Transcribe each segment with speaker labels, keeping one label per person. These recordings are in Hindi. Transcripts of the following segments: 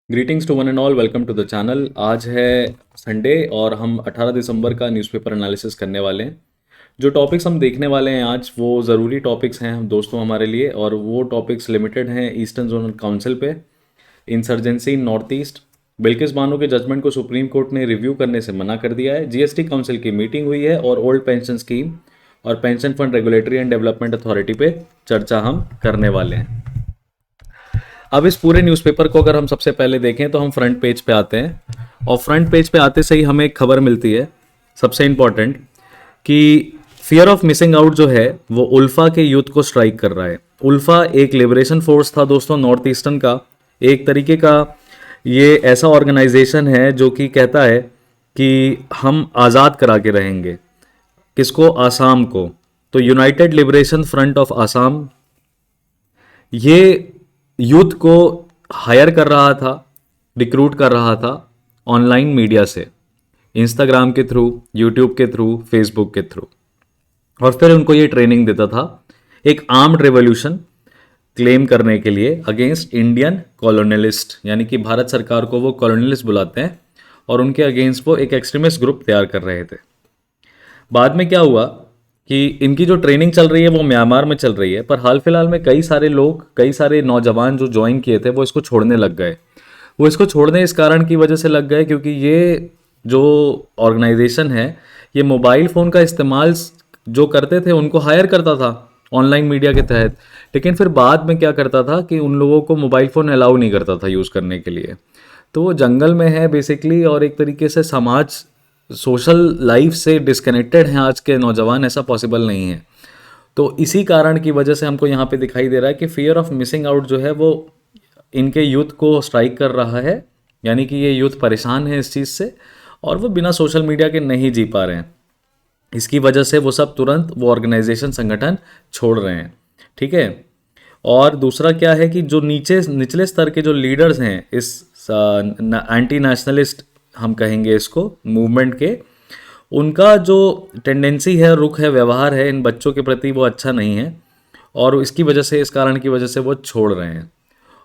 Speaker 1: Greetings to one and all, welcome to the channel. आज है संडे और हम 18 दिसंबर का न्यूज़पेपर एनालिसिस करने वाले हैं। जो टॉपिक्स हम देखने वाले हैं आज वो ज़रूरी टॉपिक्स हैं हम दोस्तों हमारे लिए, और वो टॉपिक्स लिमिटेड हैं ईस्टर्न जोनल काउंसिल पे, इंसर्जेंसी इन नॉर्थ ईस्ट, बिल्किस बानो के जजमेंट को सुप्रीम कोर्ट ने रिव्यू करने से मना कर दिया है, जीएसटी काउंसिल की मीटिंग हुई है, और ओल्ड पेंशन स्कीम और pension fund regulatory and development authority पे चर्चा हम करने वाले हैं। अब इस पूरे न्यूज़पेपर को अगर हम सबसे पहले देखें तो हम फ्रंट पेज पे आते हैं, और फ्रंट पेज पे आते से ही हमें एक खबर मिलती है सबसे इम्पॉर्टेंट कि फियर ऑफ मिसिंग आउट जो है वो उल्फा के यूथ को स्ट्राइक कर रहा है। उल्फा एक लिबरेशन फोर्स था दोस्तों, नॉर्थ ईस्टर्न का एक तरीके का ये ऐसा ऑर्गेनाइजेशन है जो कि कहता है कि हम आज़ाद करा के रहेंगे। किसको? आसाम को। तो United liberation front of Assam ये यूथ को हायर कर रहा था, रिक्रूट कर रहा था ऑनलाइन मीडिया से, इंस्टाग्राम के थ्रू, यूट्यूब के थ्रू, फेसबुक के थ्रू, और फिर उनको ये ट्रेनिंग देता था एक आर्म्ड रेवोल्यूशन क्लेम करने के लिए अगेंस्ट इंडियन कॉलोनियलिस्ट, यानी कि भारत सरकार को वो कॉलोनियलिस्ट बुलाते हैं, और उनके अगेंस्ट वो एक एक्सट्रीमिस्ट ग्रुप तैयार कर रहे थे। बाद में क्या हुआ कि इनकी जो ट्रेनिंग चल रही है वो म्यांमार में चल रही है, पर हाल फिलहाल में कई सारे लोग, कई सारे नौजवान जो ज्वाइन किए थे वो इसको छोड़ने लग गए। वो इसको छोड़ने इस कारण की वजह से लग गए क्योंकि ये जो ऑर्गेनाइजेशन है ये मोबाइल फ़ोन का इस्तेमाल जो करते थे उनको हायर करता था ऑनलाइन मीडिया के तहत, लेकिन फिर बाद में क्या करता था कि उन लोगों को मोबाइल फ़ोन अलाउ नहीं करता था यूज़ करने के लिए। तो वो जंगल में है बेसिकली, और एक तरीके से समाज, सोशल लाइफ से डिस्कनेक्टेड हैं आज के नौजवान, ऐसा पॉसिबल नहीं है। तो इसी कारण की वजह से हमको यहाँ पे दिखाई दे रहा है कि फियर ऑफ मिसिंग आउट जो है वो इनके यूथ को स्ट्राइक कर रहा है, यानी कि ये यूथ परेशान है इस चीज़ से, और वो बिना सोशल मीडिया के नहीं जी पा रहे हैं। इसकी वजह से वो सब तुरंत वो ऑर्गेनाइजेशन, संगठन छोड़ रहे हैं। ठीक है। और दूसरा क्या है कि जो निचले स्तर के जो लीडर्स हैं इस एंटी नेशनलिस्ट, हम कहेंगे इसको, मूवमेंट के, उनका जो टेंडेंसी है, रुख है, व्यवहार है इन बच्चों के प्रति वो अच्छा नहीं है, और इसकी वजह से, इस कारण की वजह से वो छोड़ रहे हैं।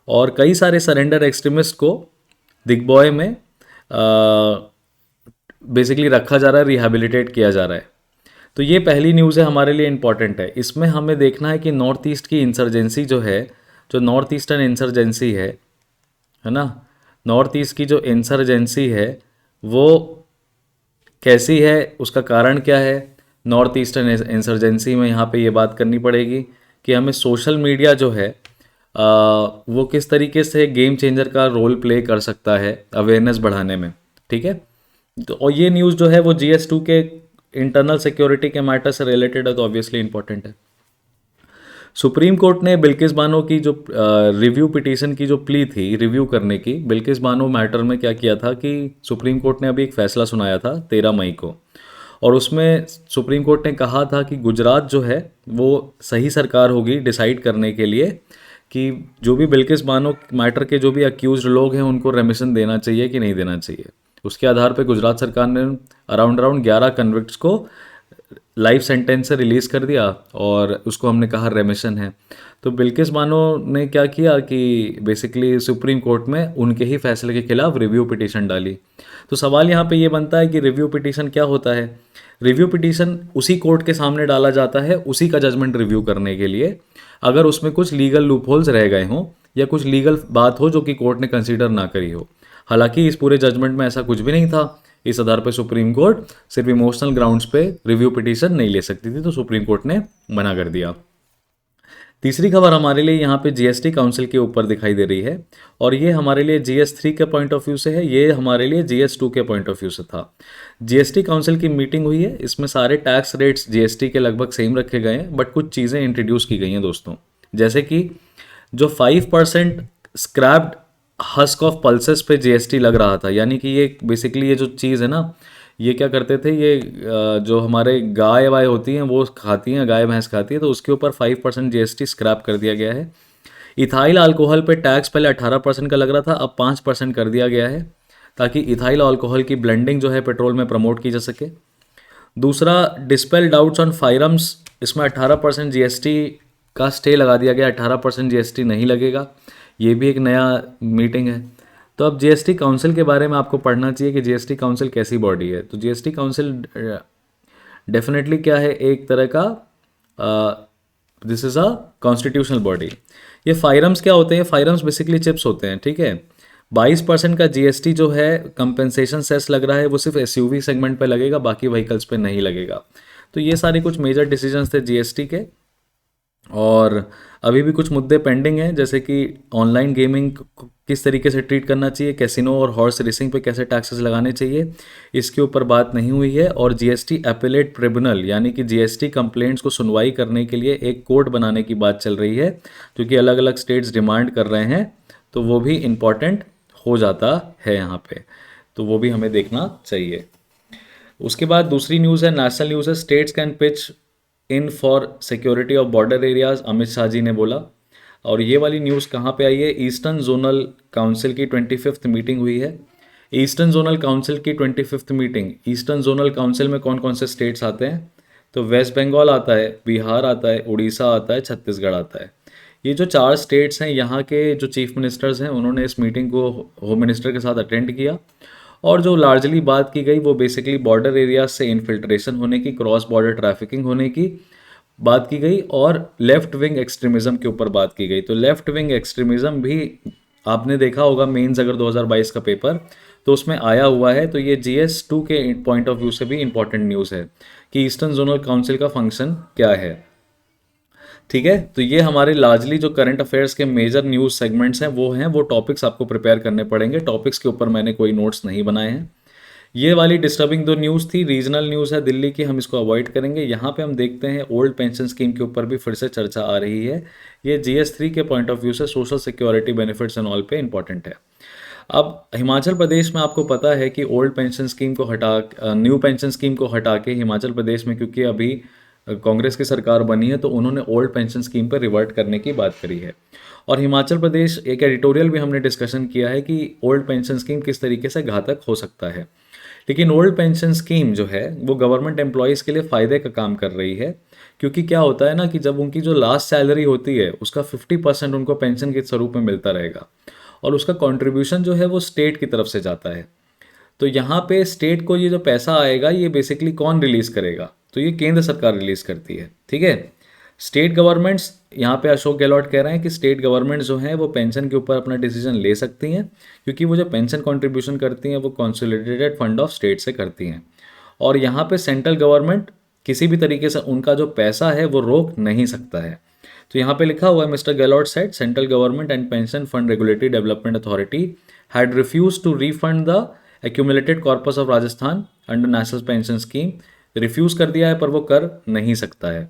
Speaker 1: और कई सारे सरेंडर एक्सट्रीमिस्ट को दिग्बॉय में बेसिकली रखा जा रहा है, रिहैबिलिटेट किया जा रहा है। तो ये पहली न्यूज़ है, हमारे लिए इम्पॉर्टेंट है। इसमें हमें देखना है कि नॉर्थ ईस्ट की इंसर्जेंसी जो है, जो नॉर्थ ईस्टर्न इंसर्जेंसी है ना, नॉर्थ ईस्ट की जो इंसर्जेंसी है वो कैसी है, उसका कारण क्या है। नॉर्थ ईस्टर्न इंसर्जेंसी में यहाँ पे ये बात करनी पड़ेगी कि हमें सोशल मीडिया जो है वो किस तरीके से गेम चेंजर का रोल प्ले कर सकता है अवेयरनेस बढ़ाने में। ठीक है। तो और ये न्यूज़ जो है वो GS2 के इंटरनल सिक्योरिटी के मैटर से रिलेटेड है, तो ऑब्वियसली इंपॉर्टेंट है। सुप्रीम कोर्ट ने बिल्किस बानो की जो रिव्यू पिटीशन की जो प्ली थी रिव्यू करने की, बिल्किस बानो मैटर में क्या किया था कि सुप्रीम कोर्ट ने अभी एक फ़ैसला सुनाया था 13 मई को, और उसमें सुप्रीम कोर्ट ने कहा था कि गुजरात जो है वो सही सरकार होगी डिसाइड करने के लिए कि जो भी बिल्किस बानो मैटर के जो भी अक्यूज लोग हैं उनको रेमिशन देना चाहिए कि नहीं देना चाहिए। उसके आधार पर गुजरात सरकार ने अराउंड 11 कन्विक्ट्स को लाइफ सेंटेंस से रिलीज़ कर दिया, और उसको हमने कहा रेमिशन है। तो बिल्किस बानो ने क्या किया कि बेसिकली सुप्रीम कोर्ट में उनके ही फैसले के खिलाफ रिव्यू पिटीशन डाली। तो सवाल यहाँ पे ये बनता है कि रिव्यू पिटीशन क्या होता है। रिव्यू पिटीशन उसी कोर्ट के सामने डाला जाता है उसी का जजमेंट रिव्यू करने के लिए, अगर उसमें कुछ लीगल लूपहोल्स रह गए हों या कुछ लीगल बात हो जो कि कोर्ट ने कंसीडर ना करी हो। हालांकि इस पूरे जजमेंट में ऐसा कुछ भी नहीं था। इस आधार पर सुप्रीम कोर्ट सिर्फ इमोशनल ग्राउंड्स पे रिव्यू पिटीशन नहीं ले सकती थी, तो सुप्रीम कोर्ट ने मना कर दिया। तीसरी खबर हमारे लिए यहाँ पे GST काउंसिल के ऊपर दिखाई दे रही है, और ये हमारे लिए GS3 के पॉइंट ऑफ व्यू से है, ये हमारे लिए GS2 के पॉइंट ऑफ व्यू से था। GST काउंसिल की मीटिंग हुई है, इसमें सारे टैक्स रेट्स GST के लगभग सेम रखे गए हैं, बट कुछ चीज़ें इंट्रोड्यूस की गई हैं दोस्तों, जैसे कि जो 5% स्क्रैप्ड हस्क ऑफ पल्सेस पे GST लग रहा था, यानी कि ये बेसिकली ये जो चीज़ है ना, ये क्या करते थे, ये जो हमारे गाय वाय होती हैं वो खाती हैं, गाय भैंस खाती है, तो उसके ऊपर 5% GST स्क्रैप कर दिया गया है। इथाइल अल्कोहल पे टैक्स पहले 18% का लग रहा था, अब 5% कर दिया गया है, ताकि इथाइल अल्कोहल की ब्लेंडिंग जो है पेट्रोल में प्रमोट की जा सके। दूसरा, डिस्पेल डाउट्स ऑन फायरम्स, इसमें 18% GST का स्टे लगा दिया गया, 18% GST नहीं लगेगा। ये भी एक नया मीटिंग है। तो अब जीएसटी काउंसिल के बारे में आपको पढ़ना चाहिए कि जीएसटी काउंसिल कैसी बॉडी है। तो जीएसटी काउंसिल डेफिनेटली क्या है, एक तरह का this is a constitutional body. ये फायरम्स क्या होते हैं? फायरम्स बेसिकली चिप्स होते हैं, ठीक है। 22% का जीएसटी जो है कंपेंसेशन सेस लग रहा है, वो सिर्फ एसयूवी सेगमेंट पे लगेगा, बाकी व्हीकल्स पे नहीं लगेगा। तो ये सारे कुछ मेजर डिसीजंस थे जीएसटी के। और अभी भी कुछ मुद्दे पेंडिंग हैं, जैसे कि ऑनलाइन गेमिंग किस तरीके से ट्रीट करना चाहिए, कैसीनो और हॉर्स रेसिंग पे कैसे टैक्सेस लगाने चाहिए, इसके ऊपर बात नहीं हुई है। और जीएसटी एपेलेट ट्रिब्यूनल यानी कि जीएसटी कंप्लेंट्स को सुनवाई करने के लिए एक कोर्ट बनाने की बात चल रही है, क्योंकि अलग अलग स्टेट्स डिमांड कर रहे हैं, तो वो भी इम्पॉर्टेंट हो जाता है यहाँ पे, तो वो भी हमें देखना चाहिए। उसके बाद दूसरी न्यूज़ है, नेशनल न्यूज़ है, states can pitch in for security of border areas, Amit Shah ji ने बोला। और ये वाली न्यूज़ कहाँ पे आई है? ईस्टर्न जोनल काउंसिल की 25th मीटिंग हुई है। ईस्टर्न जोनल काउंसिल की 25th meeting, eastern zonal council में कौन कौन से स्टेट्स आते हैं? तो वेस्ट बंगाल आता है, बिहार आता है, उड़ीसा आता है, छत्तीसगढ़ आता है। ये जो 4 स्टेट्स हैं, यहाँ के जो चीफ मिनिस्टर्स हैं, उन्होंने इस मीटिंग को होम मिनिस्टर के साथ अटेंड किया। और जो लार्जली बात की गई वो बेसिकली बॉर्डर एरिया से इन्फिल्ट्रेशन होने की, क्रॉस बॉर्डर ट्रैफिकिंग होने की बात की गई, और लेफ्ट विंग एक्सट्रीमिज़म के ऊपर बात की गई। तो लेफ्ट विंग एक्सट्रीमिज़म भी आपने देखा होगा मेंस अगर 2022 का पेपर, तो उसमें आया हुआ है। तो ये GS2 के पॉइंट ऑफ व्यू से भी इंपॉर्टेंट न्यूज़ है कि ईस्टर्न जोनल काउंसिल का फंक्शन क्या है, ठीक है। तो ये हमारे लार्जली जो करंट अफेयर्स के मेजर न्यूज़ सेगमेंट्स हैं, वो टॉपिक्स आपको प्रिपेयर करने पड़ेंगे। टॉपिक्स के ऊपर मैंने कोई नोट्स नहीं बनाए हैं। ये वाली डिस्टर्बिंग 2 न्यूज़ थी, रीजनल न्यूज़ है दिल्ली की, हम इसको अवॉइड करेंगे। यहाँ पे हम देखते हैं ओल्ड पेंशन स्कीम के ऊपर भी फिर से चर्चा आ रही है। ये GS3 के पॉइंट ऑफ व्यू से social security benefits and all पे इंपॉर्टेंट है। अब हिमाचल प्रदेश में आपको पता है कि ओल्ड पेंशन स्कीम को न्यू पेंशन स्कीम को हटा के हिमाचल प्रदेश में, क्योंकि अभी कांग्रेस की सरकार बनी है, तो उन्होंने ओल्ड पेंशन स्कीम पर रिवर्ट करने की बात करी है। और हिमाचल प्रदेश, एक एडिटोरियल भी हमने डिस्कशन किया है कि ओल्ड पेंशन स्कीम किस तरीके से घातक हो सकता है। लेकिन ओल्ड पेंशन स्कीम जो है वो गवर्नमेंट एम्प्लॉयज़ के लिए फ़ायदे का काम कर रही है, क्योंकि क्या होता है ना कि जब उनकी जो लास्ट सैलरी होती है उसका 50% उनको पेंशन के स्वरूप में मिलता रहेगा, और उसका कंट्रीब्यूशन जो है वो स्टेट की तरफ से जाता है। तो यहाँ पे स्टेट को ये जो पैसा आएगा ये बेसिकली कौन रिलीज़ करेगा? तो ये केंद्र सरकार रिलीज़ करती है, ठीक है। स्टेट गवर्नमेंट्स, यहाँ पे अशोक गहलोत कह रहे हैं कि स्टेट गवर्नमेंट्स जो हैं वो पेंशन के ऊपर अपना डिसीजन ले सकती हैं, क्योंकि वो जो पेंशन कंट्रीब्यूशन करती हैं वो कंसोलिडेटेड फंड ऑफ स्टेट से करती हैं। और यहाँ पे सेंट्रल गवर्नमेंट किसी भी तरीके से उनका जो पैसा है वो रोक नहीं सकता है। तो यहाँ पे लिखा हुआ है, mister Gehlot said central government and pension fund regulatory development authority had refuse to refund the accumulated corpus of Rajasthan under national pension scheme. Refuse कर दिया है पर वो कर नहीं सकता है।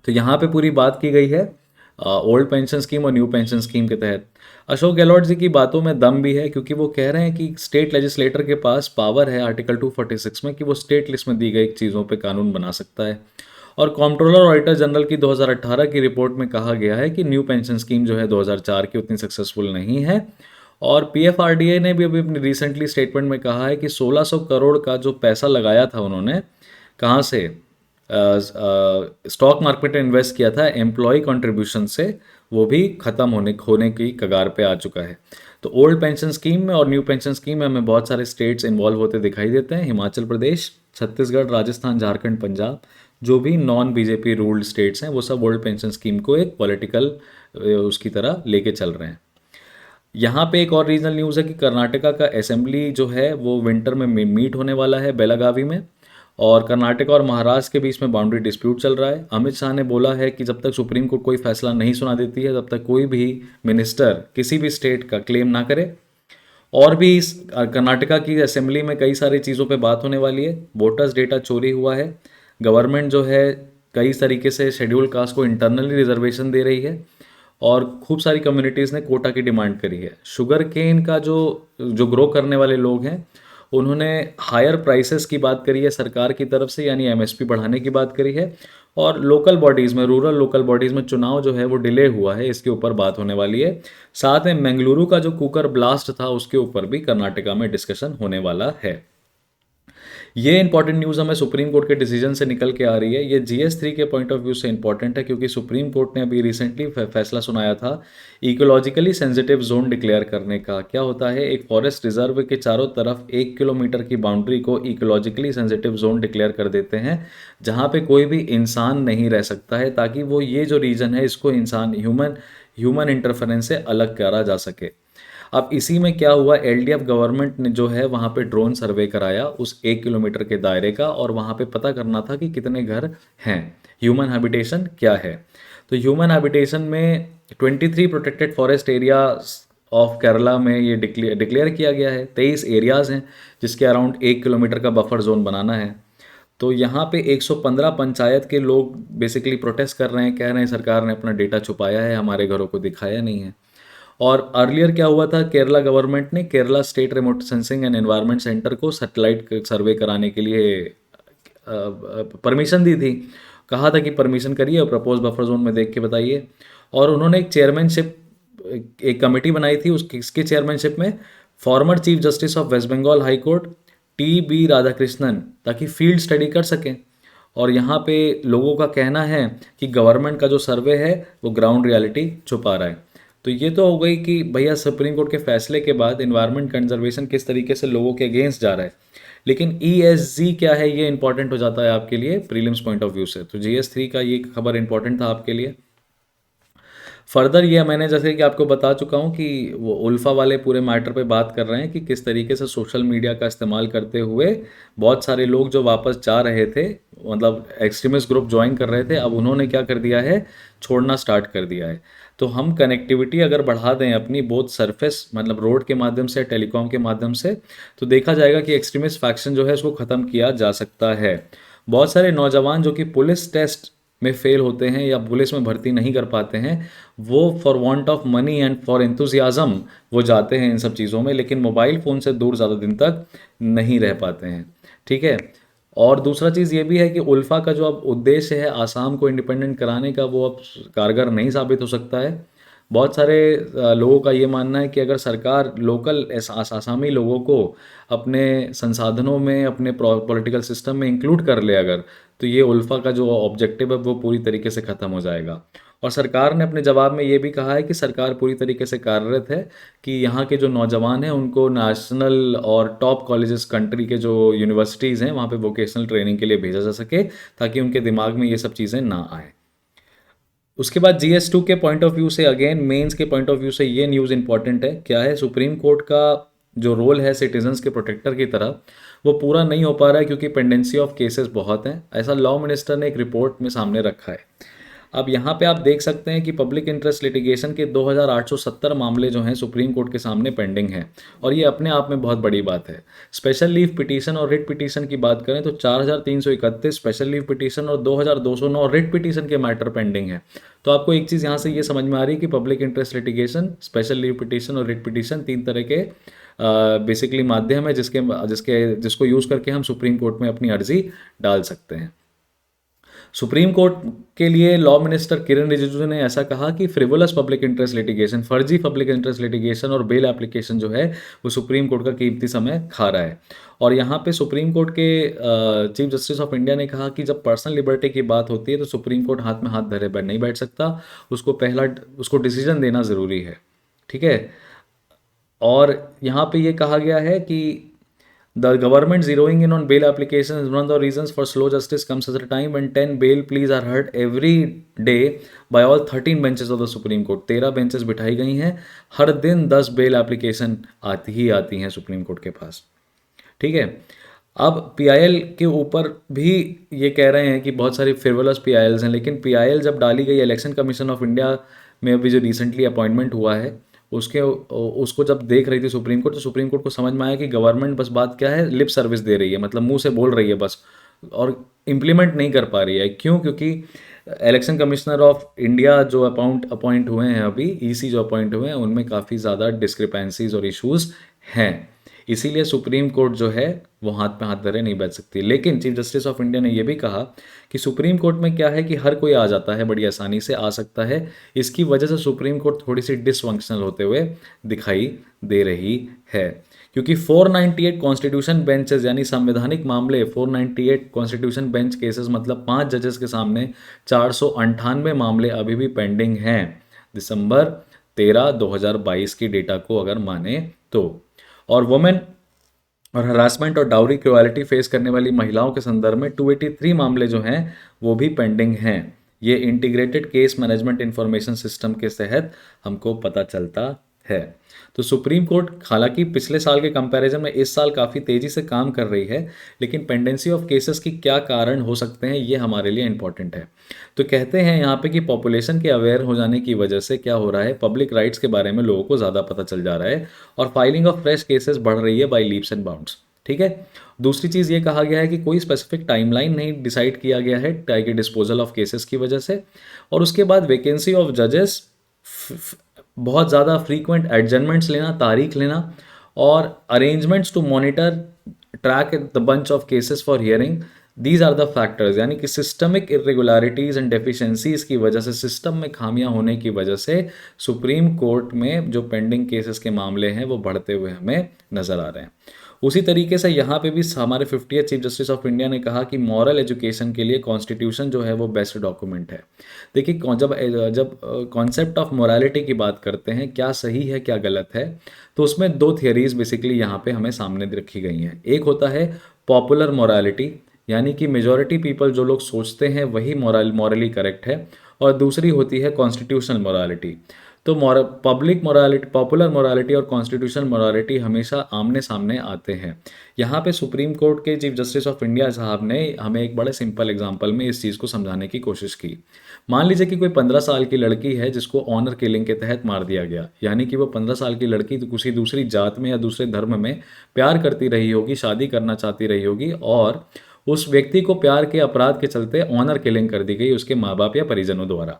Speaker 1: तो यहाँ पे पूरी बात की गई है ओल्ड पेंशन स्कीम और न्यू पेंशन स्कीम के तहत। अशोक गहलोत जी की बातों में दम भी है, क्योंकि वो कह रहे हैं कि स्टेट लेजिस्लेटर के पास पावर है आर्टिकल 246 में कि वो स्टेट लिस्ट में दी गई चीज़ों पे कानून बना सकता है। और कॉम्प्ट्रोलर ऑडिटर जनरल की 2018 की रिपोर्ट में कहा गया है कि न्यू पेंशन स्कीम जो है 2004 की उतनी सक्सेसफुल नहीं है। और PFRDA ने भी अभी अपनी रिसेंटली स्टेटमेंट में कहा है कि 1600 करोड़ का जो पैसा लगाया था उन्होंने, कहाँ से? स्टॉक मार्केट में इन्वेस्ट किया था एम्प्लॉय कंट्रीब्यूशन से, वो भी ख़त्म होने की कगार पे आ चुका है। तो ओल्ड पेंशन स्कीम में और न्यू पेंशन स्कीम में हमें बहुत सारे स्टेट्स इन्वॉल्व होते दिखाई देते हैं। हिमाचल प्रदेश, छत्तीसगढ़, राजस्थान, झारखंड, पंजाब, जो भी नॉन BJP रूल्ड स्टेट्स हैं वो सब ओल्ड पेंशन स्कीम को एक पॉलिटिकल उसकी तरह लेके चल रहे हैं। यहाँ पे एक और रीजनल न्यूज़ है कि कर्नाटका का असेंबली जो है वो विंटर में मीट होने वाला है बेलागावी में, और कर्नाटक और महाराष्ट्र के बीच में बाउंड्री डिस्प्यूट चल रहा है। अमित शाह ने बोला है कि जब तक सुप्रीम कोर्ट कोई फैसला नहीं सुना देती है तब तक कोई भी मिनिस्टर किसी भी स्टेट का क्लेम ना करे। और भी इस कर्नाटका की असेंबली में कई सारी चीज़ों पे बात होने वाली है। वोटर्स डेटा चोरी हुआ है, गवर्नमेंट जो है कई तरीके से शेड्यूल कास्ट को इंटरनली रिजर्वेशन दे रही है, और खूब सारी कम्युनिटीज़ ने कोटा की डिमांड करी है। शुगर केन का जो ग्रो करने वाले लोग हैं उन्होंने हायर प्राइसेस की बात करी है सरकार की तरफ से, यानी MSP बढ़ाने की बात करी है। और लोकल बॉडीज़ में, रूरल लोकल बॉडीज़ में चुनाव जो है वो डिले हुआ है, इसके ऊपर बात होने वाली है। साथ में मंगलुरु का जो कुकर ब्लास्ट था उसके ऊपर भी कर्नाटका में डिस्कशन होने वाला है। ये इंपॉर्टेंट न्यूज़ हमें सुप्रीम कोर्ट के डिसीजन से निकल के आ रही है। ये GS3 के पॉइंट ऑफ व्यू से इंपॉर्टेंट है, क्योंकि सुप्रीम कोर्ट ने अभी रिसेंटली फैसला सुनाया था इकोलॉजिकली सेंसिटिव जोन डिक्लेयर करने का। क्या होता है, एक फॉरेस्ट रिजर्व के चारों तरफ 1 किलोमीटर की बाउंड्री को इकोलॉजिकली सेंसिटिव जोन डिक्लेयर कर देते हैं, जहाँ पे कोई भी इंसान नहीं रह सकता है, ताकि वो ये जो रीजन है इसको इंसान ह्यूमन इंटरफेरेंस से अलग करा जा सके। अब इसी में क्या हुआ, LDF गवर्नमेंट ने जो है वहाँ पे ड्रोन सर्वे कराया उस 1 किलोमीटर के दायरे का, और वहाँ पे पता करना था कि कितने घर हैं, ह्यूमन हैबिटेशन क्या है। तो ह्यूमन हैबिटेशन में 23 protected forest area of Kerala में ये डिक्लेयर किया गया है। 23 एरियाज़ हैं जिसके अराउंड 1 किलोमीटर का बफर जोन बनाना है। तो यहाँ पे 115 पंचायत के लोग बेसिकली प्रोटेस्ट कर रहे हैं, कह रहे हैं सरकार ने अपना डेटा छुपाया है, हमारे घरों को दिखाया नहीं है। और अर्लियर क्या हुआ था, केरला गवर्नमेंट ने Kerala state remote sensing and environment centre को सैटेलाइट सर्वे कराने के लिए परमिशन दी थी। कहा था कि परमिशन करिए और प्रपोज बफर जोन में देख के बताइए। और उन्होंने एक चेयरमैनशिप, एक कमेटी बनाई थी, उसके चेयरमैनशिप में former chief justice of west Bengal high court TB Radhakrishnan, ताकि फील्ड स्टडी कर सकें। और यहाँ पे लोगों का कहना है कि गवर्नमेंट का जो सर्वे है वो ग्राउंड रियलिटी छुपा रहा है। तो ये तो हो गई कि भैया सुप्रीम कोर्ट के फैसले के बाद इन्वायरमेंट कंजर्वेशन किस तरीके से लोगों के अगेंस्ट जा रहा है। लेकिन ESG क्या है, ये इंपॉर्टेंट हो जाता है आपके लिए प्रीलिम्स पॉइंट ऑफ व्यू से। तो GS3 का ये खबर इंपॉर्टेंट था आपके लिए। फर्दर ये मैंने जैसे कि आपको बता चुका हूँ कि वो उल्फा वाले पूरे मैटर पे बात कर रहे हैं कि किस तरीके से सोशल मीडिया का इस्तेमाल करते हुए बहुत सारे लोग जो वापस जा रहे थे, मतलब एक्सट्रीमिस्ट ग्रुप ज्वाइन कर रहे थे, अब उन्होंने क्या कर दिया है, छोड़ना स्टार्ट कर दिया है। तो हम कनेक्टिविटी अगर बढ़ा दें अपनी बोथ सरफेस मतलब रोड के माध्यम से, टेलीकॉम के माध्यम से, तो देखा जाएगा कि एक्सट्रीमिस्ट फैक्शन जो है उसको ख़त्म किया जा सकता है। बहुत सारे नौजवान जो कि पुलिस टेस्ट में फेल होते हैं या पुलिस में भर्ती नहीं कर पाते हैं, वो for want of money and for enthusiasm वो जाते हैं इन सब चीज़ों में, लेकिन मोबाइल फ़ोन से दूर ज़्यादा दिन तक नहीं रह पाते हैं। ठीक है। और दूसरा चीज़ ये भी है कि उल्फा का जो अब उद्देश्य है आसाम को इंडिपेंडेंट कराने का, वो अब कारगर नहीं साबित हो सकता है। बहुत सारे लोगों का ये मानना है कि अगर सरकार लोकल आसामी लोगों को अपने संसाधनों में, अपने पॉलिटिकल सिस्टम में इंक्लूड कर ले अगर, तो ये उल्फा का जो ऑब्जेक्टिव है वो पूरी तरीके से ख़त्म हो जाएगा। और सरकार ने अपने जवाब में ये भी कहा है कि सरकार पूरी तरीके से कार्यरत है कि यहाँ के जो नौजवान हैं उनको नेशनल और टॉप कॉलेजेस, कंट्री के जो यूनिवर्सिटीज़ हैं वहाँ पे वोकेशनल ट्रेनिंग के लिए भेजा जा सके, ताकि उनके दिमाग में ये सब चीज़ें ना आए। उसके बाद GS2 के पॉइंट ऑफ व्यू से, अगेन मेंस के पॉइंट ऑफ व्यू से ये न्यूज़ इंपॉर्टेंट है। क्या है, सुप्रीम कोर्ट का जो रोल है सिटीजन्स के प्रोटेक्टर की तरह, वो पूरा नहीं हो पा रहा है क्योंकि पेंडेंसी ऑफ केसेस बहुत हैं। ऐसा लॉ मिनिस्टर ने एक रिपोर्ट में सामने रखा है। अब यहाँ पे आप देख सकते हैं कि पब्लिक इंटरेस्ट लिटिगेशन के 2870 मामले जो हैं सुप्रीम कोर्ट के सामने पेंडिंग हैं, और ये अपने आप में बहुत बड़ी बात है। स्पेशल लीव पिटीशन और रिट पिटीशन की बात करें तो 4331 स्पेशल लीव पिटीशन और 2209 रिट पिटीशन के मैटर पेंडिंग है। तो आपको एक चीज़ यहाँ से ये समझ में आ रही है कि public interest litigation, special leave petition और रिट पिटीशन 3 तरह के बेसिकली माध्यम है जिसको यूज़ करके हम सुप्रीम कोर्ट में अपनी अर्जी डाल सकते हैं। सुप्रीम कोर्ट के लिए लॉ मिनिस्टर किरण रिजिजू ने ऐसा कहा कि फ्रिवोलस पब्लिक इंटरेस्ट लिटिगेशन, फर्जी पब्लिक इंटरेस्ट लिटिगेशन और बेल एप्लीकेशन जो है वो सुप्रीम कोर्ट का कीमती समय खा रहा है। और यहाँ पे सुप्रीम कोर्ट के चीफ जस्टिस ऑफ इंडिया ने कहा कि जब पर्सनल लिबर्टी की बात होती है तो सुप्रीम कोर्ट हाथ में हाथ धरे नहीं बैठ सकता, उसको डिसीजन देना ज़रूरी है। ठीक है। और यहाँ पे ये कहा गया है कि the government zeroing in on bail applications is one of the reasons for slow justice comes at a time when 10 bail pleas are heard every day by all 13 benches of the Supreme Court। 13 benches बिठाई गई हैं, हर दिन 10 बेल एप्लीकेशन आती हैं सुप्रीम कोर्ट के पास। ठीक है। अब PIL के ऊपर भी ये कह रहे हैं कि बहुत सारी फ्रिवोलस PILs हैं, लेकिन PIL जब डाली गई इलेक्शन कमीशन ऑफ इंडिया में अभी जो रिसेंटली अपॉइंटमेंट हुआ है उसको जब देख रही थी सुप्रीम कोर्ट, तो सुप्रीम कोर्ट को समझ में आया कि गवर्नमेंट बस बात क्या है, लिप सर्विस दे रही है, मतलब मुंह से बोल रही है बस, और इम्प्लीमेंट नहीं कर पा रही है। क्यों? क्योंकि इलेक्शन कमिश्नर ऑफ इंडिया जो अपॉइंट हुए हैं अभी, EC जो अपॉइंट हुए हैं, उनमें काफ़ी ज़्यादा डिस्क्रिपेंसीज और इश्यूज हैं। इसीलिए सुप्रीम कोर्ट जो है वो हाथ पे हाथ धरे नहीं बैठ सकती। लेकिन चीफ जस्टिस ऑफ इंडिया ने ये भी कहा कि सुप्रीम कोर्ट में क्या है कि हर कोई आ जाता है, बड़ी आसानी से आ सकता है। इसकी वजह से सुप्रीम कोर्ट थोड़ी सी डिसफंक्शनल होते हुए दिखाई दे रही है, क्योंकि 498 कॉन्स्टिट्यूशन बेंचेस यानी संवैधानिक मामले, 498 कॉन्स्टिट्यूशन बेंच केसेस मतलब 5 जजेस के सामने 498 मामले अभी भी पेंडिंग हैं, दिसंबर 13, 2022 की डेटा को अगर माने तो। और वुमेन और हरासमेंट और डाउरी क्रुएलिटी फेस करने वाली महिलाओं के संदर्भ में 283 मामले जो हैं वो भी पेंडिंग हैं। ये integrated case management information system के तहत हमको पता चलता है। तो सुप्रीम कोर्ट हालांकि पिछले साल के कंपैरिजन में इस साल काफ़ी तेज़ी से काम कर रही है, लेकिन पेंडेंसी ऑफ केसेस की क्या कारण हो सकते हैं ये हमारे लिए इंपॉर्टेंट है। तो कहते हैं यहाँ पे कि पॉपुलेशन के अवेयर हो जाने की वजह से क्या हो रहा है, पब्लिक राइट्स के बारे में लोगों को ज़्यादा पता चल जा रहा है और फाइलिंग ऑफ फ्रेश केसेस बढ़ रही है बाई लीप्स एंड बाउंड्स। ठीक है। दूसरी चीज़ ये कहा गया है कि कोई स्पेसिफिक टाइमलाइन नहीं डिसाइड किया गया है टाइगर डिस्पोजल ऑफ केसेस की वजह से। और उसके बाद वैकेंसी ऑफ जजेस, बहुत ज़्यादा फ्रीक्वेंट एडजमेंट्स लेना, तारीख लेना और arrangements to monitor track the bunch of cases for hearing, these are the factors. यानी कि सिस्टमिक इरेगुलरिटीज़ एंड डेफिशिएंसीज की वजह से, सिस्टम में खामियां होने की वजह से सुप्रीम कोर्ट में जो पेंडिंग केसेस के मामले हैं वो बढ़ते हुए हमें नज़र आ रहे हैं। उसी तरीके से यहाँ पे भी हमारे 50th chief justice of India ने कहा कि मॉरल एजुकेशन के लिए कॉन्स्टिट्यूशन जो है वो बेस्ट डॉक्यूमेंट है। देखिए जब जब कॉन्सेप्ट ऑफ मोरालिटी की बात करते हैं, क्या सही है क्या गलत है, तो उसमें दो थियरीज बेसिकली यहाँ पे हमें सामने रखी गई हैं। एक होता है पॉपुलर मोरालिटी, यानी कि मेजॉरिटी पीपल जो लोग सोचते हैं वही मॉरली करेक्ट है, और दूसरी होती है कॉन्स्टिट्यूशनल मोरालिटी। तो पब्लिक मोरालिटी, पॉपुलर मोरालिटी और कॉन्स्टिट्यूशनल मोरालिटी हमेशा आमने सामने आते हैं। यहाँ पे सुप्रीम कोर्ट के चीफ जस्टिस ऑफ इंडिया साहब ने हमें एक बड़े सिंपल एग्जांपल में इस चीज़ को समझाने की कोशिश की। मान लीजिए कि कोई 15 साल की लड़की है जिसको ऑनर किलिंग के तहत मार दिया गया, यानी कि वो 15 साल की लड़की तो किसी दूसरी जात में या दूसरे धर्म में प्यार करती रही होगी, शादी करना चाहती रही होगी, और उस व्यक्ति को प्यार के अपराध के चलते ऑनर किलिंग कर दी गई उसके माँ बाप या परिजनों द्वारा।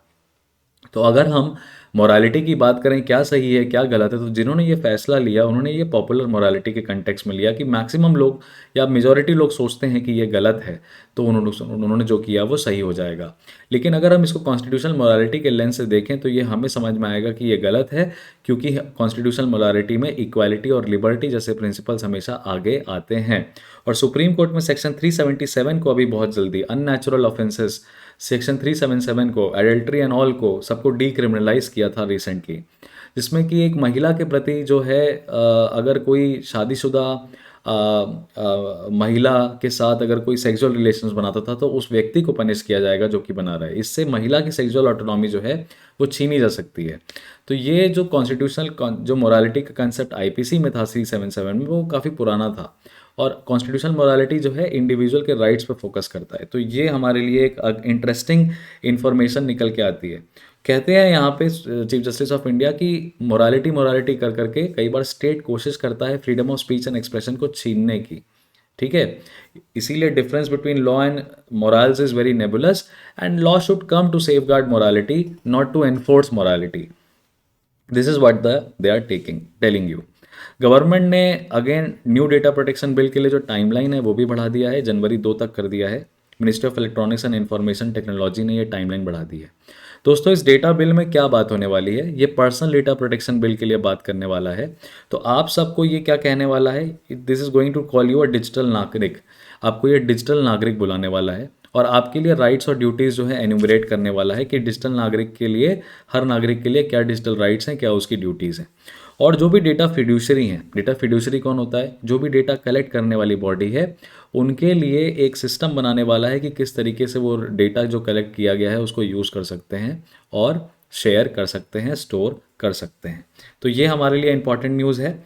Speaker 1: तो अगर हम मोरालिटी की बात करें क्या सही है क्या गलत है, तो जिन्होंने ये फैसला लिया उन्होंने ये पॉपुलर मोरालिटी के कंटेक्स्ट में लिया कि मैक्सिमम लोग या मेजॉरिटी लोग सोचते हैं कि ये गलत है, तो उन्होंने जो किया वो सही हो जाएगा। लेकिन अगर हम इसको कॉन्स्टिट्यूशनल मोरालिटी के लेंस से देखें तो ये हमें समझ में आएगा कि ये गलत है, क्योंकि कॉन्स्टिट्यूशनल मोरालिटी में इक्वालिटी और लिबर्टी जैसे प्रिंसिपल्स हमेशा आगे आते हैं। और सुप्रीम कोर्ट में सेक्शन 377 को अभी बहुत जल्दी अननेचुरल ऑफेंसेस, सेक्शन 377 को, एडल्ट्री एंड ऑल को, सबको डीक्रिमिनलाइज किया था रिसेंटली, जिसमें कि एक महिला के प्रति जो है अगर कोई शादीशुदा महिला के साथ अगर कोई सेक्सुअल रिलेशंस बनाता था तो उस व्यक्ति को पनिश किया जाएगा जो कि बना रहा है। इससे महिला की सेक्सुअल ऑटोनॉमी जो है वो छीनी जा सकती है। तो ये जो कॉन्स्टिट्यूशनल जो मोरालिटी का कंसेप्ट आईपीसी में था 377 में, वो काफ़ी पुराना था, और कॉन्स्टिट्यूशनल मोरालिटी जो है इंडिविजुअल के राइट्स पर फोकस करता है। तो ये हमारे लिए एक इंटरेस्टिंग इन्फॉर्मेशन निकल के आती है। कहते हैं यहाँ पे चीफ जस्टिस ऑफ इंडिया की मोरालिटी मोरालिटी कर करके कई बार स्टेट कोशिश करता है freedom of speech and expression को छीनने की। ठीक है, इसीलिए difference between law and morals is very nebulous, and law should come to safeguard morality, not to enforce morality. This is what they are telling you. Government ने again new data protection bill के लिए जो टाइमलाइन है वो भी बढ़ा दिया है, जनवरी 2 तक कर दिया है। Ministry of electronics and information technology ने ये टाइमलाइन बढ़ा दी है। दोस्तों, इस डेटा बिल में क्या बात होने वाली है, ये पर्सनल डेटा प्रोटेक्शन बिल के लिए बात करने वाला है। तो आप सबको ये क्या कहने वाला है, this is going to call you a digital nagrik. आपको ये डिजिटल नागरिक बुलाने वाला है और आपके लिए राइट्स और ड्यूटीज़ जो है एन्यूमरेट करने वाला है कि डिजिटल नागरिक के लिए, हर नागरिक के लिए क्या डिजिटल राइट्स हैं, क्या उसकी ड्यूटीज़ हैं। और जो भी डेटा फिड्यूशरी हैं, डेटा फिड्यूशरी कौन होता है, जो भी डेटा कलेक्ट करने वाली बॉडी है, उनके लिए एक सिस्टम बनाने वाला है कि किस तरीके से वो डेटा जो कलेक्ट किया गया है उसको यूज़ कर सकते हैं और शेयर कर सकते हैं, स्टोर कर सकते हैं। तो ये हमारे लिए इंपॉर्टेंट न्यूज़ है।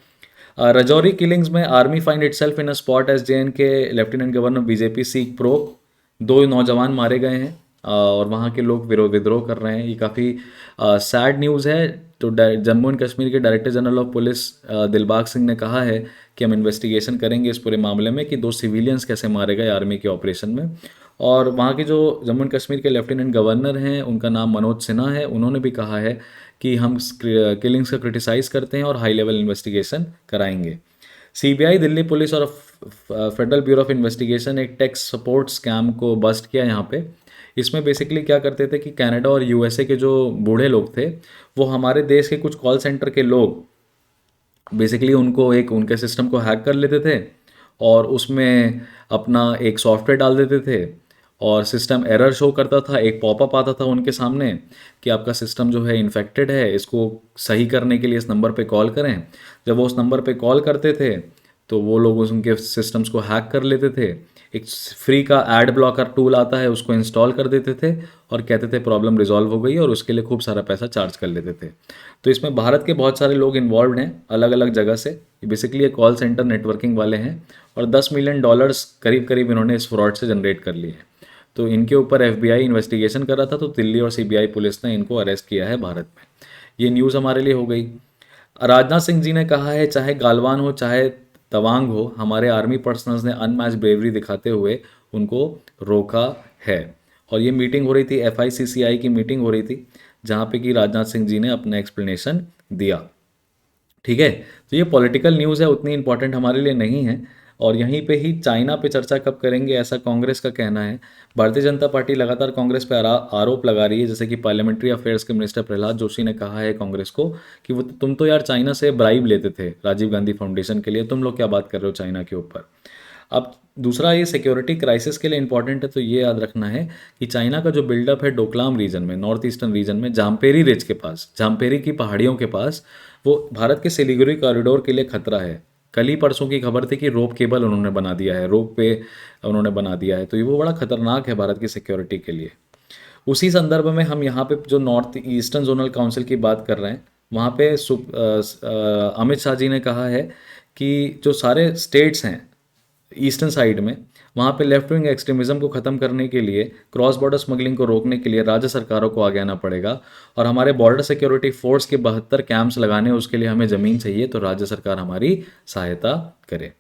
Speaker 1: रजौरी किलिंग्स में army find itself in a spot as JNK lieutenant governor BJP seek probe. 2 नौजवान मारे गए हैं और वहाँ के लोग विद्रोह कर रहे हैं। ये काफ़ी सैड न्यूज़ है। तो जम्मू एंड कश्मीर के director general of police Dilbagh Singh ने कहा है कि हम इन्वेस्टिगेशन करेंगे इस पूरे मामले में कि 2 सिविलियंस कैसे मारे गए आर्मी के ऑपरेशन में। और वहाँ के जो जम्मू एंड कश्मीर के लेफ्टिनेंट गवर्नर हैं, उनका नाम मनोज सिन्हा है, उन्होंने भी कहा है कि हम किलिंग्स का क्रिटिसाइज़ करते हैं और हाई लेवल इन्वेस्टिगेशन कराएंगे। सीबीआई, दिल्ली पुलिस और फेडरल ब्यूरो ऑफ इन्वेस्टिगेशन एक टैक्स सपोर्ट स्कैम को बस्ट किया यहाँ पे। इसमें बेसिकली क्या करते थे कि कनाडा और यूएसए के जो बूढ़े लोग थे, वो हमारे देश के कुछ कॉल सेंटर के लोग बेसिकली उनको एक उनके सिस्टम को हैक कर लेते थे और उसमें अपना एक सॉफ्टवेयर डाल देते थे और सिस्टम एरर शो करता था, एक पॉपअप आता था उनके सामने कि आपका सिस्टम जो है इन्फेक्टेड है, इसको सही करने के लिए इस नंबर पे कॉल करें। जब वो उस नंबर पे कॉल करते थे तो वो लोग उनके सिस्टम्स को हैक कर लेते थे। एक फ्री का एड ब्लॉकर टूल आता है, उसको इंस्टॉल कर देते थे और कहते थे प्रॉब्लम रिजॉल्व हो गई, और उसके लिए खूब सारा पैसा चार्ज कर लेते थे। तो इसमें भारत के बहुत सारे लोग इन्वॉल्व हैं अलग अलग जगह से। बेसिकली ये कॉल सेंटर नेटवर्किंग वाले हैं और $10 मिलियन करीब करीब इन्होंने इस फ्रॉड से जनरेट कर लिए हैं। तो इनके ऊपर एफबीआई इन्वेस्टिगेशन कर रहा था, तो दिल्ली और सीबीआई पुलिस ने इनको अरेस्ट किया है भारत में। ये न्यूज़ हमारे लिए हो गई। राजनाथ सिंह जी ने कहा है चाहे गालवान हो चाहे तवांग हो, हमारे आर्मी पर्सनल्स ने अनमैच ब्रेवरी दिखाते हुए उनको रोका है। और ये मीटिंग हो रही थी, एफआईसीसीआई की मीटिंग हो रही थी, जहाँ पे कि राजनाथ सिंह जी ने अपना एक्सप्लेनेशन दिया। ठीक है, तो ये पॉलिटिकल न्यूज़ है, उतनी इंपॉर्टेंट हमारे लिए नहीं है। और यहीं पे ही चाइना पे चर्चा कब करेंगे, ऐसा कांग्रेस का कहना है। भारतीय जनता पार्टी लगातार कांग्रेस पे आरोप लगा रही है, जैसे कि पार्लियामेंट्री अफेयर्स के मिनिस्टर प्रहलाद जोशी ने कहा है कांग्रेस को कि वो तुम तो यार चाइना से ब्राइब लेते थे राजीव गांधी फाउंडेशन के लिए, तुम लोग क्या बात कर रहे हो चाइना के ऊपर। अब दूसरा, ये सिक्योरिटी क्राइसिस के लिए इंपॉर्टेंट है, तो ये याद रखना है कि चाइना का जो बिल्डअप है डोकलाम रीजन में, नॉर्थ ईस्टर्न रीजन में, जामपेरी रिज के पास, जामपेरी की पहाड़ियों के पास, वो भारत के सिलीगुड़ी कॉरिडोर के लिए खतरा है। कल ही परसों की खबर थी कि रोप केबल उन्होंने बना दिया है, रोप पे उन्होंने बना दिया है, तो ये वो बड़ा खतरनाक है भारत की सिक्योरिटी के लिए। उसी संदर्भ में हम यहाँ पे जो नॉर्थ ईस्टर्न जोनल काउंसिल की बात कर रहे हैं, वहाँ पे अमित शाह जी ने कहा है कि जो सारे स्टेट्स हैं ईस्टर्न साइड में, वहाँ पे लेफ्ट विंग एक्सट्रीमिज्म को ख़त्म करने के लिए, क्रॉस बॉर्डर स्मगलिंग को रोकने के लिए राज्य सरकारों को आगे आना पड़ेगा। और हमारे बॉर्डर सिक्योरिटी फोर्स के 72 कैंप्स लगाने, उसके लिए हमें ज़मीन चाहिए, तो राज्य सरकार हमारी सहायता करे।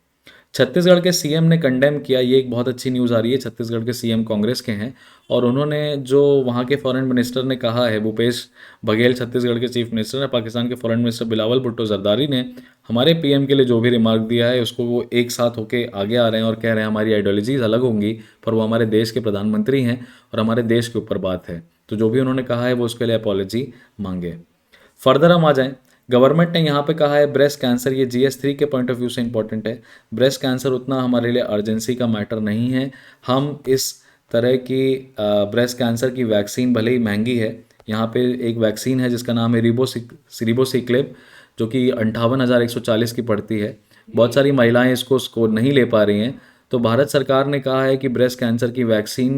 Speaker 1: छत्तीसगढ़ के सीएम ने कंडेम किया, ये एक बहुत अच्छी न्यूज़ आ रही है। छत्तीसगढ़ के सीएम कांग्रेस के हैं और उन्होंने जो वहाँ के फॉरेन मिनिस्टर ने कहा है, भूपेश बघेल छत्तीसगढ़ के चीफ मिनिस्टर है, पाकिस्तान के फॉरेन मिनिस्टर बिलावल भुट्टो जरदारी ने हमारे पीएम के लिए जो भी रिमार्क दिया है, उसको वो एक साथ होके आगे आ रहे हैं और कह रहे हैं हमारी आइडियोलॉजीज अलग होंगी पर वो हमारे देश के प्रधानमंत्री हैं और हमारे देश के ऊपर बात है। तो जो भी उन्होंने कहा है वो उसके लिए अपॉलॉजी मांगे। फर्दर हम आ जाएं, गवर्नमेंट ने यहाँ पे कहा है ब्रेस्ट कैंसर, ये GS3 के पॉइंट ऑफ व्यू से इंपॉर्टेंट है। ब्रेस्ट कैंसर उतना हमारे लिए अर्जेंसी का मैटर नहीं है। हम इस तरह की ब्रेस्ट कैंसर की वैक्सीन भले ही महंगी है, यहाँ पे एक वैक्सीन है जिसका नाम है रिबोसिक्लिब, जो कि 58,140 की पड़ती है। बहुत सारी महिलाएं इसको स्कोर नहीं ले पा रही हैं, तो भारत सरकार ने कहा है कि ब्रेस्ट कैंसर की वैक्सीन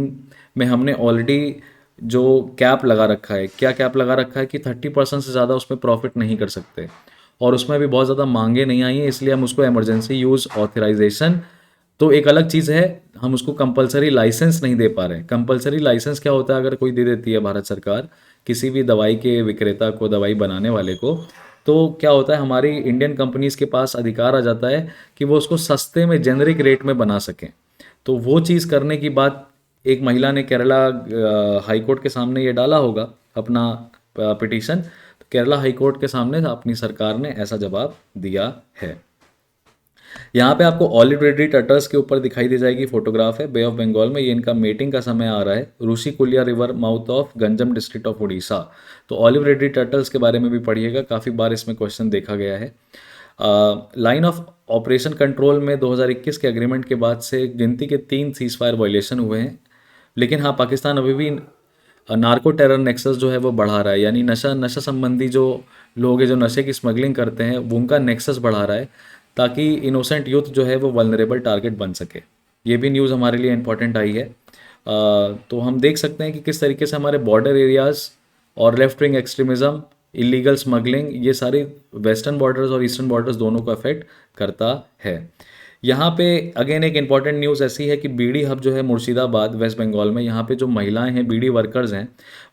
Speaker 1: में हमने ऑलरेडी जो कैप लगा रखा है, क्या कैप लगा रखा है कि 30% से ज़्यादा उसमें प्रॉफिट नहीं कर सकते, और उसमें भी बहुत ज़्यादा मांगे नहीं आई हैं, इसलिए हम उसको इमरजेंसी यूज़ ऑथराइजेशन, तो एक अलग चीज़ है, हम उसको कंपलसरी लाइसेंस नहीं दे पा रहे। कंपलसरी लाइसेंस क्या होता है, अगर कोई दे देती है भारत सरकार किसी भी दवाई के विक्रेता को, दवाई बनाने वाले को, तो क्या होता है हमारी इंडियन कंपनीज़ के पास अधिकार आ जाता है कि वो उसको सस्ते में जेनरिक रेट में बना सकें। तो वो चीज़ करने की बात एक महिला ने केरला हाई कोर्ट के सामने ये डाला होगा अपना पिटीशन, तो केरला हाई कोर्ट के सामने अपनी सरकार ने ऐसा जवाब दिया है। यहाँ पे आपको ऑलिव रेडी टर्टल्स के ऊपर दिखाई दी जाएगी फोटोग्राफ है, बे ऑफ बंगाल में, ये इनका मेटिंग का समय आ रहा है, Rushikulya river mouth of Ganjam district of Orissa. तो ऑलिव रेडी टर्टल्स के बारे में भी पढ़िएगा, काफ़ी बार इसमें क्वेश्चन देखा गया है। लाइन ऑफ ऑपरेशन कंट्रोल में 2021 के एग्रीमेंट के बाद से गिनती के 3 सीज़फायर वायलेशन हुए हैं, लेकिन हाँ पाकिस्तान अभी भी नार्को टेरर नेक्सस जो है वो बढ़ा रहा है, यानी नशा संबंधी जो लोग हैं जो नशे की स्मगलिंग करते हैं वो उनका नेक्सस बढ़ा रहा है, ताकि इनोसेंट यूथ जो है वो वल्नरेबल टारगेट बन सके। ये भी न्यूज़ हमारे लिए इंपॉर्टेंट आई है। तो हम देख सकते हैं कि किस तरीके से हमारे बॉर्डर एरियाज़ और left wing extremism, illegal smuggling, ये सारी वेस्टर्न बॉर्डर्स और ईस्टर्न बॉर्डर्स दोनों को अफेक्ट करता है। यहाँ पे अगेन एक इंपॉर्टेंट न्यूज़ ऐसी है कि बीड़ी हब जो है मुर्शिदाबाद वेस्ट बंगाल में, यहाँ पे जो महिलाएं हैं, बीड़ी वर्कर्स हैं,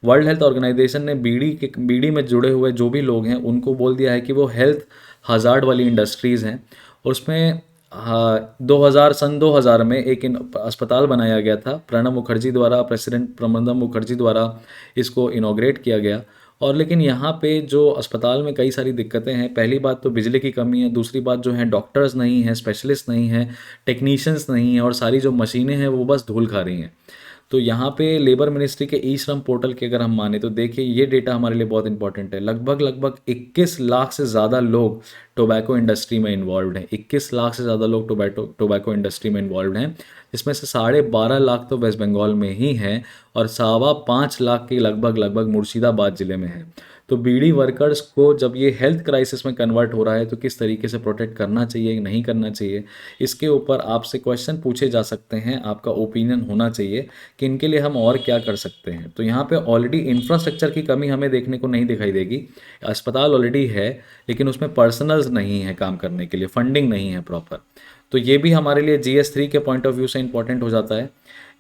Speaker 1: वर्ल्ड हेल्थ ऑर्गेनाइजेशन ने बीड़ी में जुड़े हुए जो भी लोग हैं उनको बोल दिया है कि वो हेल्थ हजार्ड वाली इंडस्ट्रीज़ हैं। और उसमें 2000 में एक अस्पताल बनाया गया था प्रणब मुखर्जी द्वारा, प्रेसिडेंट प्रणब मुखर्जी द्वारा इसको इनॉग्रेट किया गया, और लेकिन यहाँ पे जो अस्पताल में कई सारी दिक्कतें हैं। पहली बात तो बिजली की कमी है, दूसरी बात जो है डॉक्टर्स नहीं हैं, स्पेशलिस्ट नहीं हैं, टेक्नीशियंस नहीं हैं, और सारी जो मशीनें हैं वो बस धूल खा रही हैं। तो यहाँ पे लेबर मिनिस्ट्री के ई श्रम पोर्टल के अगर हम माने तो देखिए ये डेटा हमारे लिए बहुत इंपॉर्टेंट है। लगभग लगभग 21 लाख से ज़्यादा लोग टोबैको इंडस्ट्री में इन्वॉल्व हैं। 21 लाख से ज़्यादा लोग टोबैको इंडस्ट्री में इन्वॉल्व हैं, जिसमें से 12.5 लाख तो वेस्ट बंगाल में ही हैं और 5.25 लाख के लगभग लगभग मुर्शिदाबाद ज़िले में हैं। तो बीड़ी वर्कर्स को जब ये हेल्थ क्राइसिस में कन्वर्ट हो रहा है तो किस तरीके से प्रोटेक्ट करना चाहिए, नहीं करना चाहिए, इसके ऊपर आपसे क्वेश्चन पूछे जा सकते हैं। आपका ओपिनियन होना चाहिए कि इनके लिए हम और क्या कर सकते हैं। तो यहाँ पे ऑलरेडी इंफ्रास्ट्रक्चर की कमी हमें देखने को नहीं दिखाई देगी। अस्पताल ऑलरेडी है लेकिन उसमें पर्सनल्स नहीं है काम करने के लिए, फंडिंग नहीं है प्रॉपर। तो ये भी हमारे लिए GS3 के पॉइंट ऑफ व्यू से इंपॉर्टेंट हो जाता है।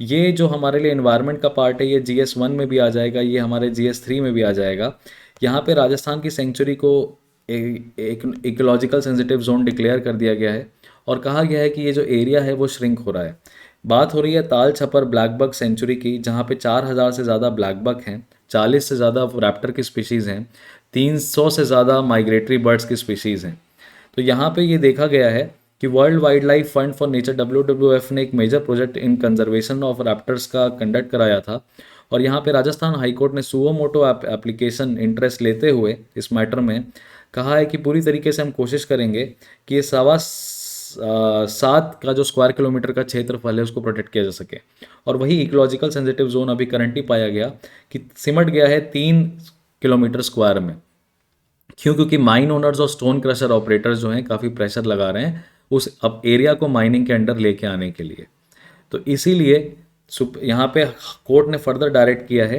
Speaker 1: ये जो हमारे लिए इन्वायरमेंट का पार्ट है ये GS1 में भी आ जाएगा, ये हमारे GS3 में भी आ जाएगा। यहाँ पे राजस्थान की सेंचुरी को एक इकोलॉजिकल सेंसिटिव जोन डिक्लेयर कर दिया गया है और कहा गया है कि ये जो एरिया है वो श्रिंक हो रहा है। बात हो रही है ताल छपर ब्लैक बग सेंचुरी की, जहाँ पे 4,000 से ज़्यादा ब्लैक बग हैं, 40 से ज़्यादा रैप्टर की स्पीशीज़ हैं, 300 से ज़्यादा माइग्रेटरी बर्ड्स की स्पीशीज़ हैं। तो यहाँ पे ये देखा गया है कि world wild life fund for nature WWF ने एक major project in conservation of raptors का कंडक्ट कराया था और यहाँ पे राजस्थान हाईकोर्ट ने सुओ मोटो एप्लीकेशन इंटरेस्ट लेते हुए इस मैटर में कहा है कि पूरी तरीके से हम कोशिश करेंगे कि ये 7.25 का जो स्क्वायर किलोमीटर का क्षेत्रफल है उसको प्रोटेक्ट किया जा सके। और वही इकोलॉजिकल सेंसिटिव जोन अभी करंटली पाया गया कि सिमट गया है 3 किलोमीटर स्क्वायर में। क्यों? क्योंकि माइन ओनर्स और स्टोन क्रशर ऑपरेटर्स जो हैं काफ़ी प्रेशर लगा रहे हैं उस अब एरिया को माइनिंग के अंडर लेके आने के लिए। तो इसीलिए यहाँ पे कोर्ट ने फर्दर डायरेक्ट किया है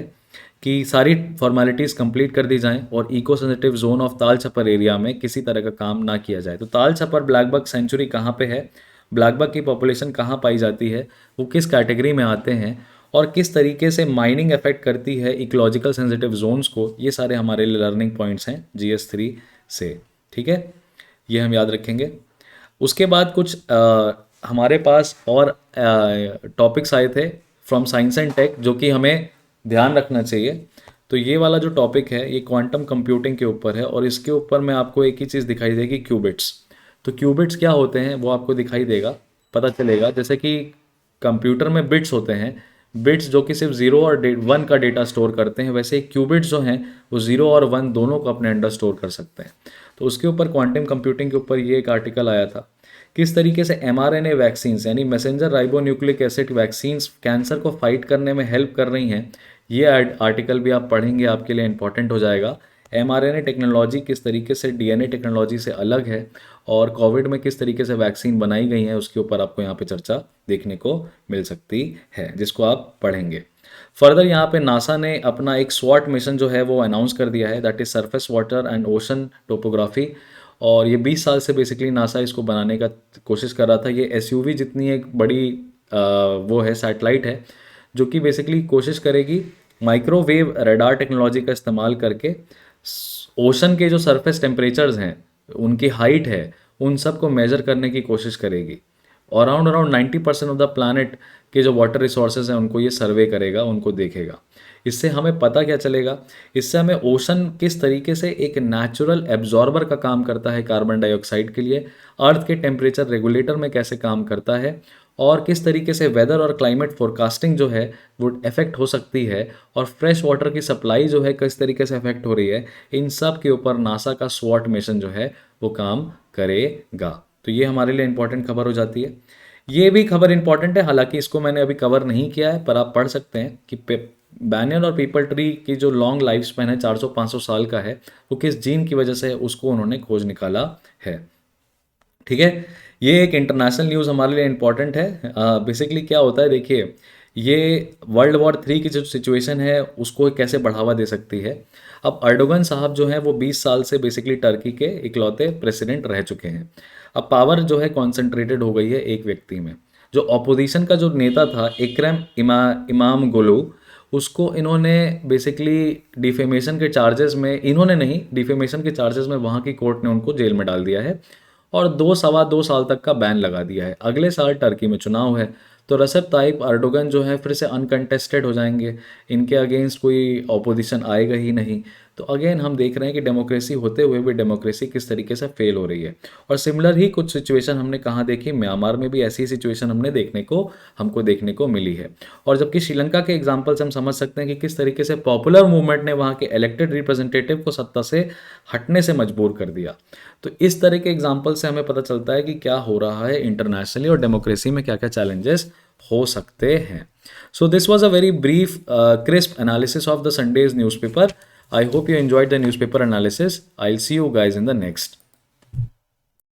Speaker 1: कि सारी फॉर्मेलिटीज़ कंप्लीट कर दी जाएं और इको सेंसिटिव जोन ऑफ ताल छपर एरिया में किसी तरह का काम ना किया जाए। तो ताल छपर ब्लैक बग सेंचुरी कहाँ पे है, ब्लैक बग की पॉपुलेशन कहाँ पाई जाती है, वो किस कैटेगरी में आते हैं और किस तरीके से माइनिंग अफेक्ट करती है इकोलॉजिकल सेंसिटिव जोन्स को, ये सारे हमारे लिए लर्निंग पॉइंट्स हैं GS3 से। ठीक है, ये हम याद रखेंगे। उसके बाद कुछ हमारे पास और टॉपिक्स आए थे फ्रॉम साइंस एंड टेक जो कि हमें ध्यान रखना चाहिए। तो ये वाला जो टॉपिक है ये क्वांटम कंप्यूटिंग के ऊपर है और इसके ऊपर मैं आपको एक ही चीज़ दिखाई देगी, क्यूबिट्स। तो क्यूबिट्स क्या होते हैं वो आपको दिखाई देगा, पता चलेगा। जैसे कि कंप्यूटर में बिट्स होते हैं, बिट्स जो कि सिर्फ 0 और 1 का डेटा स्टोर करते हैं, वैसे क्यूबिट्स जो हैं वो 0 और 1 दोनों को अपने अंडर स्टोर कर सकते हैं। तो उसके ऊपर क्वांटम कंप्यूटिंग के ऊपर ये एक आर्टिकल आया था, किस तरीके से mRNA वैक्सीन्स यानी messenger ribonucleic acid vaccines cancer को फाइट करने में हेल्प कर रही हैं। ये आर्टिकल भी आप पढ़ेंगे, आपके लिए इंपॉर्टेंट हो जाएगा। mRNA टेक्नोलॉजी किस तरीके से DNA टेक्नोलॉजी से अलग है और कोविड में किस तरीके से वैक्सीन बनाई गई है उसके ऊपर आपको यहाँ पे चर्चा देखने को मिल सकती है, जिसको आप पढ़ेंगे। फर्दर यहाँ पे नासा ने अपना एक स्वॉट मिशन जो है वो अनाउंस कर दिया है, that is surface water and ocean topography. और ये 20 साल से बेसिकली नासा इसको बनाने का कोशिश कर रहा था। ये SUV जितनी एक बड़ी वो है सैटेलाइट है जो कि बेसिकली कोशिश करेगी माइक्रोवेव रडार टेक्नोलॉजी का इस्तेमाल करके ओशन के जो सरफेस टेम्परेचर्स हैं, उनकी हाइट है, उन सब को मेजर करने की कोशिश करेगी। और अराउंड 90% ऑफ द प्लानट के जो वाटर रिसोर्सेज हैं उनको ये सर्वे करेगा, उनको देखेगा। इससे हमें पता क्या चलेगा, इससे हमें ओशन किस तरीके से एक नेचुरल एब्जॉर्बर का काम करता है कार्बन डाइऑक्साइड के लिए, अर्थ के टेम्परेचर रेगुलेटर में कैसे काम करता है और किस तरीके से वेदर और क्लाइमेट फोरकास्टिंग जो है वो इफेक्ट हो सकती है और फ्रेश वाटर की सप्लाई जो है किस तरीके से इफेक्ट हो रही है, इन सब के ऊपर नासा का स्वॉट मिशन जो है वो काम करेगा। तो ये हमारे लिए इंपॉर्टेंट खबर हो जाती है। ये भी खबर इंपॉर्टेंट है, हालांकि इसको मैंने अभी कवर नहीं किया है, पर आप पढ़ सकते हैं कि बैनियन और पीपल ट्री की जो लॉन्ग लाइफ स्पैन है 400-500 साल का है, वो किस जीन की वजह से है उसको उन्होंने खोज निकाला है। ठीक है, ये एक इंटरनेशनल न्यूज़ हमारे लिए इंपॉर्टेंट है। बेसिकली क्या होता है, देखिए ये वर्ल्ड वॉर 3 की जो सिचुएशन है उसको कैसे बढ़ावा दे सकती है। अब अर्डोगन साहब जो हैं वो 20 साल से बेसिकली टर्की के इकलौते प्रेसिडेंट रह चुके हैं। अब पावर जो है कॉन्सेंट्रेटेड हो गई है एक व्यक्ति में। जो अपोजिशन का जो नेता था इकरम इमामोग्लू, उसको इन्होंने बेसिकली डिफेमेशन के चार्जेस में, इन्होंने नहीं, डिफेमेशन के चार्जेस में वहाँ की कोर्ट ने उनको जेल में डाल दिया है और 2 साल तक का बैन लगा दिया है। अगले साल टर्की में चुनाव है तो रसेप ताइप अर्डोगन जो है फिर से अनकंटेस्टेड हो जाएंगे, इनके अगेंस्ट कोई ऑपोजिशन आएगा ही नहीं। तो अगेन हम देख रहे हैं कि डेमोक्रेसी होते हुए भी डेमोक्रेसी किस तरीके से फेल हो रही है। और सिमिलर ही कुछ सिचुएशन हमने कहाँ देखी, म्यांमार में भी ऐसी सिचुएशन हमको देखने को मिली है। और जबकि श्रीलंका के एग्जाम्पल से हम समझ सकते हैं कि किस तरीके से पॉपुलर मूवमेंट ने वहाँ के इलेक्टेड रिप्रेजेंटेटिव को सत्ता से हटने से मजबूर कर दिया। तो इस तरह के एग्जाम्पल से हमें पता चलता है कि क्या हो रहा है इंटरनेशनली और डेमोक्रेसी में क्या क्या चैलेंजेस हो सकते हैं। So this was a very brief, crisp analysis of the Sunday's newspaper. I hope you enjoyed the newspaper analysis. I'll see you guys in the next.